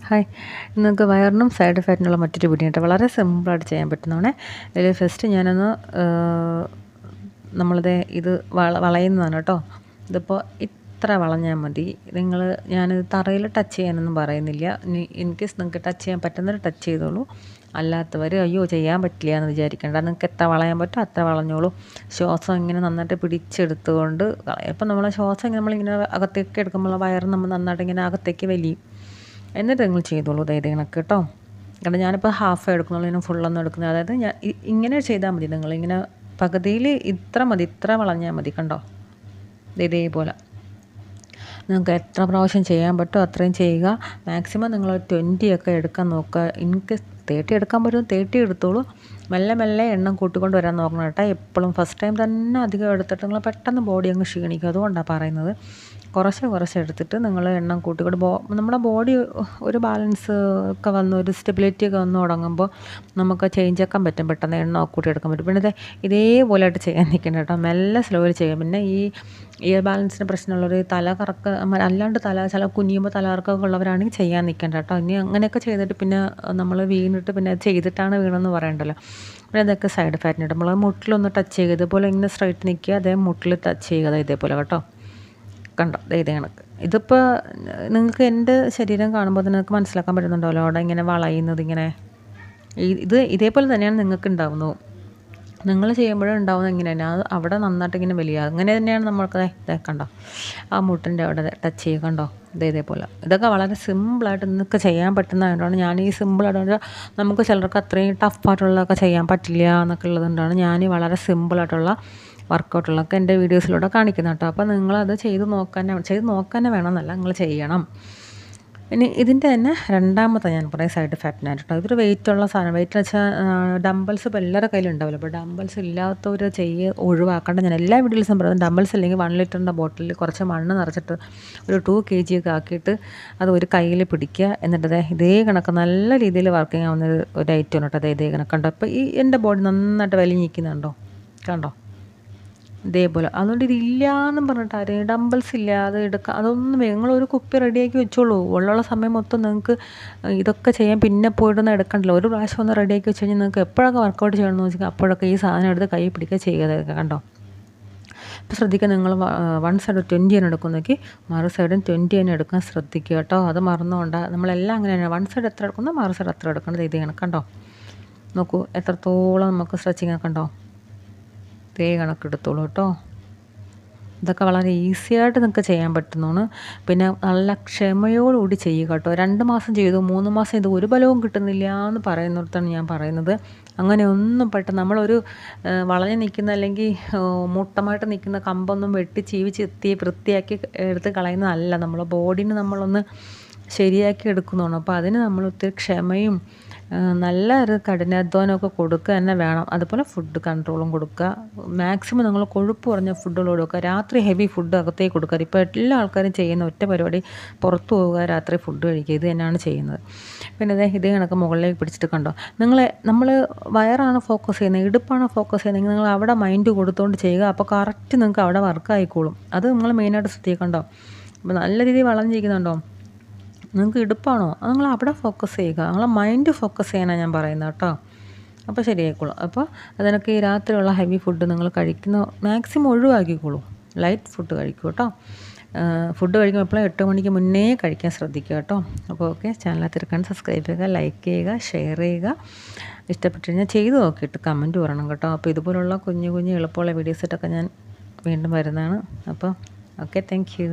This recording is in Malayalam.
ഹായ്, നിങ്ങൾക്ക് വയറിനും സൈഡ് എഫക്റ്റിനുള്ള മറ്റൊരു വീഡിയോ ആയിട്ട് വളരെ സിമ്പിളായിട്ട് ചെയ്യാൻ പറ്റുന്നതാണ്. ഇതിൽ ഫസ്റ്റ് ഞാനൊന്ന് നമ്മളിത് ഇത് വളയുന്നതാണ് കേട്ടോ. ഇതിപ്പോൾ ഇത്ര വളഞ്ഞാൽ മതി. ഞാനിത് തറയിൽ ടച്ച് ചെയ്യാനൊന്നും പറയുന്നില്ല. ഇൻ കേസ് നിങ്ങൾക്ക് ടച്ച് ചെയ്യാൻ പറ്റുന്നവർ ടച്ച് ചെയ്തോളൂ. അല്ലാത്തവർ അയ്യോ ചെയ്യാൻ പറ്റില്ല എന്ന് വിചാരിക്കേണ്ട. നിങ്ങൾക്ക് എത്ര വളയാൻ പറ്റുമോ അത്ര വളഞ്ഞോളൂ. ശ്വാസം ഇങ്ങനെ നന്നായിട്ട് പിടിച്ചെടുത്തുകൊണ്ട് ഇപ്പം നമ്മളെ ശ്വാസം ഇങ്ങനെ നമ്മളിങ്ങനെ അകത്തേക്ക് എടുക്കുമ്പോൾ വയറ് നമ്മൾ നന്നായിട്ട് ഇങ്ങനെ അകത്തേക്ക് വലിയും. എന്നിട്ട് നിങ്ങൾ ചെയ്തോളൂ ഇത് കണക്ക് കേട്ടോ. കാരണം ഞാനിപ്പോൾ ഹാഫ് എടുക്കുന്നുള്ളൂ, ഇങ്ങനെ ഫുള്ളൊന്നും എടുക്കുന്നത്. അതായത് ഞാൻ ഇങ്ങനെ ചെയ്താൽ മതി. നിങ്ങളിങ്ങനെ പകുതിയിൽ ഇത്ര മതി, ഇത്ര വളഞ്ഞാൽ മതി. കണ്ടോ, ഇതേപോലെ നിങ്ങൾക്ക് എത്ര പ്രാവശ്യം ചെയ്യാൻ പറ്റുമോ അത്രയും ചെയ്യുക. മാക്സിമം നിങ്ങൾ 20 ഒക്കെ എടുക്കാൻ നോക്കുക. എനിക്ക് 30 എടുക്കാൻ പറ്റും, 30 എടുത്തോളൂ. മെല്ലെ മെല്ലെ എണ്ണം കൂട്ടിക്കൊണ്ട് വരാൻ നോക്കണം കേട്ടോ. എപ്പോഴും ഫസ്റ്റ് ടൈം തന്നെ അധികം എടുത്തിട്ട് നിങ്ങൾ പെട്ടെന്ന് ബോഡി അങ്ങ് ക്ഷീണിക്കും. അതുകൊണ്ടാണ് പറയുന്നത്. കുറച്ച് എടുത്തിട്ട് നിങ്ങൾ എണ്ണം കൂട്ടിക്കൊണ്ട് നമ്മുടെ ബോഡി ഒരു ബാലൻസ് ഒക്കെ വന്ന് ഒരു സ്റ്റെബിലിറ്റി ഒക്കെ വന്ന് തുടങ്ങുമ്പോൾ നമുക്ക് ചേഞ്ച് ആക്കാൻ പറ്റും. പെട്ടെന്ന് എണ്ണ കൂട്ടി എടുക്കാൻ പറ്റും. പിന്നെ ഇതേപോലെ ആയിട്ട് ചെയ്യാൻ നിൽക്കണം കേട്ടോ. മെല്ലെ സ്ലോയിൽ ചെയ്യാം. പിന്നെ ഈ ഇയർ ബാലൻസിന് പ്രശ്നമുള്ളൊരു തലകറക്ക അല്ലാണ്ട് ചില കുനിയുമ്പോൾ തലകറക്കമൊക്കെ ഉള്ളവരാണെങ്കിൽ ചെയ്യാൻ നിൽക്കേണ്ട കേട്ടോ. ഇനി അങ്ങനെയൊക്കെ ചെയ്തിട്ട് പിന്നെ നമ്മൾ വീണിട്ട് പിന്നെ ചെയ്തിട്ടാണ് വീണെന്ന് പറയണ്ടല്ലോ. പിന്നെ അതൊക്കെ സൈഡ് എഫക്റ്റ്. നമ്മൾ മുട്ടിലൊന്ന് ടച്ച് ചെയ്യുക. ഇതുപോലെ ഇങ്ങനെ സ്ട്രൈറ്റ് നിൽക്കുക, അതേ മുട്ടിൽ ടച്ച് ചെയ്യുക ഇതേപോലെ കേട്ടോ. കണ്ടോ ഇതേ കണക്ക്. ഇതിപ്പോൾ നിങ്ങൾക്ക് എൻ്റെ ശരീരം കാണുമ്പോൾ നിങ്ങൾക്ക് മനസ്സിലാക്കാൻ പറ്റുന്നുണ്ടല്ലോ അവിടെ ഇങ്ങനെ വളയുന്നത്. ഇങ്ങനെ ഇതേപോലെ തന്നെയാണ് നിങ്ങൾക്ക് ഉണ്ടാവുന്നത്. നിങ്ങൾ ചെയ്യുമ്പോഴും ഉണ്ടാവുന്നത് എങ്ങനെയാണ് അത് അവിടെ നന്നായിട്ട് ഇങ്ങനെ വലിയ അങ്ങനെ തന്നെയാണ് നമ്മൾക്ക് കണ്ടോ ആ മുട്ടിൻ്റെ അവിടെ ടച്ച് ചെയ്യുക. കണ്ടോ ഇതേപോലെ. ഇതൊക്കെ വളരെ സിമ്പിളായിട്ട് നിങ്ങൾക്ക് ചെയ്യാൻ പറ്റുന്നതുകൊണ്ടാണ് ഞാൻ ഈ സിമ്പിളായിട്ട്. നമുക്ക് ചിലർക്ക് അത്രയും ടഫായിട്ടുള്ളതൊക്കെ ചെയ്യാൻ പറ്റില്ല എന്നൊക്കെ ഉള്ളതുകൊണ്ടാണ് ഞാൻ വളരെ സിമ്പിളായിട്ടുള്ള വർക്കൗട്ടുകളൊക്കെ എൻ്റെ വീഡിയോസിലൂടെ കാണിക്കുന്നത് കേട്ടോ. അപ്പോൾ നിങ്ങളത് ചെയ്ത് നോക്കാൻ വേണമെന്നല്ല, നിങ്ങൾ ചെയ്യണം. ഇനി ഇതിൻ്റെ തന്നെ രണ്ടാമത്തെ ഞാൻ പറയും സൈഡ് എഫക്റ്റിനായിട്ട് കേട്ടോ. ഇതൊരു വെയിറ്റുള്ള സാധനം. വെയിറ്റ് വെച്ചാൽ ഡംബൽസ് ഇപ്പോൾ എല്ലാവരുടെ കയ്യിലുണ്ടാവില്ല. അപ്പോൾ ഡംബൽസ് ഇല്ലാത്തവർ ഒഴിവാക്കേണ്ട. ഞാൻ എല്ലാ വീഡിയോസും പറയുന്നത് ഡംബൽസ് അല്ലെങ്കിൽ 1 ലിറ്ററിൻ്റെ ബോട്ടിലിൽ കുറച്ച് മണ്ണ് നിറച്ചിട്ട് ഒരു 2 kg ഒക്കെ ആക്കിയിട്ട് അത് ഒരു കയ്യിൽ പിടിക്കുക. എന്നിട്ട് ഇതേ കണക്ക് നല്ല രീതിയിൽ വർക്കിംഗ് ആവുന്ന ഒരു ഐറ്റം കേട്ടോ. ഇതേ കണക്കുണ്ടോ. അപ്പോൾ എൻ്റെ ബോഡി നന്നായിട്ട് വലിഞ്ഞിരിക്കുന്നുണ്ടോ, കണ്ടോ ഇതേപോലെ. അതുകൊണ്ട് ഇതില്ലാന്നും പറഞ്ഞിട്ട് ആരെയും ഡംബൽസ് ഇല്ല അത് എടുക്കുക അതൊന്നും നിങ്ങളൊരു കുപ്പി റെഡിയാക്കി വെച്ചോളൂ. ഉള്ള സമയം മൊത്തം നിങ്ങൾക്ക് ഇതൊക്കെ ചെയ്യാൻ പിന്നെ പോയിട്ടൊന്നും എടുക്കണ്ടല്ലോ. ഒരു പ്രാവശ്യം ഒന്ന് റെഡിയാക്കി വെച്ച് കഴിഞ്ഞാൽ നിങ്ങൾക്ക് എപ്പോഴൊക്കെ വർക്കൗട്ട് ചെയ്യണമെന്ന് വെച്ചാൽ അപ്പോഴൊക്കെ ഈ സാധനം എടുത്ത് കൈ പിടിക്കുക ചെയ്യുക. കണ്ടോ. ഇപ്പോൾ ശ്രദ്ധിക്കുക, നിങ്ങൾ 1 സൈഡ് 20 തന്നെ എടുക്കുന്നേക്ക് മറു സൈഡും 20 തന്നെ എടുക്കാൻ ശ്രദ്ധിക്കുക കേട്ടോ. അത് മറന്നുകൊണ്ട് നമ്മളെല്ലാം അങ്ങനെയാണ്. 1 സൈഡ് എത്ര എടുക്കുന്നോ മറു സൈഡ് അത്ര എടുക്കേണ്ടത്. ഇത് കണ്ടോ. നോക്കൂ എത്രത്തോളം നമുക്ക് സ്ട്രെച്ചിങ് ഒക്കെ ഉണ്ടോ. ഇതേ കണക്കെടുത്തോളൂ കേട്ടോ. ഇതൊക്കെ വളരെ ഈസിയായിട്ട് നിങ്ങൾക്ക് ചെയ്യാൻ പറ്റുന്നതാണ്. പിന്നെ നല്ല ക്ഷമയോടുകൂടി ചെയ്യുക കേട്ടോ. 2 മാസം ചെയ്തു 3 മാസം ഇത് ഒരു ബലവും കിട്ടുന്നില്ല എന്ന് പറയുന്നിടത്താണ് ഞാൻ പറയുന്നത്. അങ്ങനെ ഒന്നും പെട്ടെന്ന് നമ്മളൊരു വളഞ്ഞ് നിൽക്കുന്ന അല്ലെങ്കിൽ മുട്ടമായിട്ട് നിൽക്കുന്ന കമ്പൊന്നും വെട്ടി ചീവിച്ചെത്തി വൃത്തിയാക്കി എടുത്ത് കളയുന്നതല്ല. നമ്മളെ ബോഡീനെ നമ്മളൊന്ന് ശരിയാക്കി എടുക്കുന്നതാണ്. അപ്പോൾ അതിന് നമ്മൾ ഒത്തിരി ക്ഷമയും നല്ല ഒരു കഠിനാധ്വാനമൊക്കെ കൊടുക്കുക തന്നെ വേണം. അതുപോലെ ഫുഡ് കൺട്രോളും കൊടുക്കുക. മാക്സിമം നിങ്ങൾ കൊഴുപ്പ് കുറഞ്ഞ ഫുഡുകൾ കൊടുക്കുക. രാത്രി ഹെവി ഫുഡ് അകത്തേക്ക് കൊടുക്കുക. ഇപ്പോൾ എല്ലാ ആൾക്കാരും ചെയ്യുന്ന ഒറ്റ പരിപാടി പുറത്തു പോവുക, രാത്രി ഫുഡ് കഴിക്കുക. ഇത് തന്നെയാണ് ചെയ്യുന്നത്. പിന്നെ ഇതേ കണക്ക് മുകളിലേക്ക് പിടിച്ചിട്ട് കണ്ടോ. നമ്മൾ വയറാണ് ഫോക്കസ് ചെയ്യുന്നത്, ഇടുപ്പാണ് ഫോക്കസ് ചെയ്യുന്നത്, നിങ്ങൾ അവിടെ മൈൻഡ് കൊടുത്തുകൊണ്ട് ചെയ്യുക. അപ്പോൾ കറക്റ്റ് നിങ്ങൾക്ക് അവിടെ വർക്ക് ആയിക്കോളും. അത് നിങ്ങൾ മെയിനായിട്ട് ശ്രദ്ധിക്കണ്ടോ. അപ്പോൾ നല്ല രീതിയിൽ വളഞ്ഞിരിക്കുന്നുണ്ടോ. നിങ്ങൾക്ക് ഇടുപ്പാണോ അത് നിങ്ങൾ അവിടെ ഫോക്കസ് ചെയ്യുക. നിങ്ങളെ മൈൻഡ് ഫോക്കസ് ചെയ്യാനാണ് ഞാൻ പറയുന്നത് കേട്ടോ. അപ്പോൾ ശരിയായിക്കോളും. അപ്പോൾ അതിനൊക്കെ ഈ രാത്രിയുള്ള ഹെവി ഫുഡ് നിങ്ങൾ കഴിക്കുന്ന മാക്സിമം ഒഴിവാക്കിക്കോളൂ. ലൈറ്റ് ഫുഡ് കഴിക്കൂ കേട്ടോ. ഫുഡ് കഴിക്കുമ്പോൾ എപ്പോഴും 8 മണിക്ക് മുന്നേ കഴിക്കാൻ ശ്രദ്ധിക്കുക കേട്ടോ. അപ്പോൾ ഓക്കെ, ചാനൽ തിരക്കാൻ സബ്സ്ക്രൈബ് ചെയ്യുക, ലൈക്ക് ചെയ്യുക, ഷെയർ ചെയ്യുക. ഇഷ്ടപ്പെട്ട് കഴിഞ്ഞാൽ ചെയ്ത് നോക്കിയിട്ട് കമൻറ്റ് പറയണം കേട്ടോ. അപ്പോൾ ഇതുപോലുള്ള കുഞ്ഞു എളുപ്പമുള്ള വീഡിയോസായിട്ടൊക്കെ ഞാൻ വീണ്ടും വരുന്നതാണ്. അപ്പോൾ ഓക്കെ, താങ്ക് യു.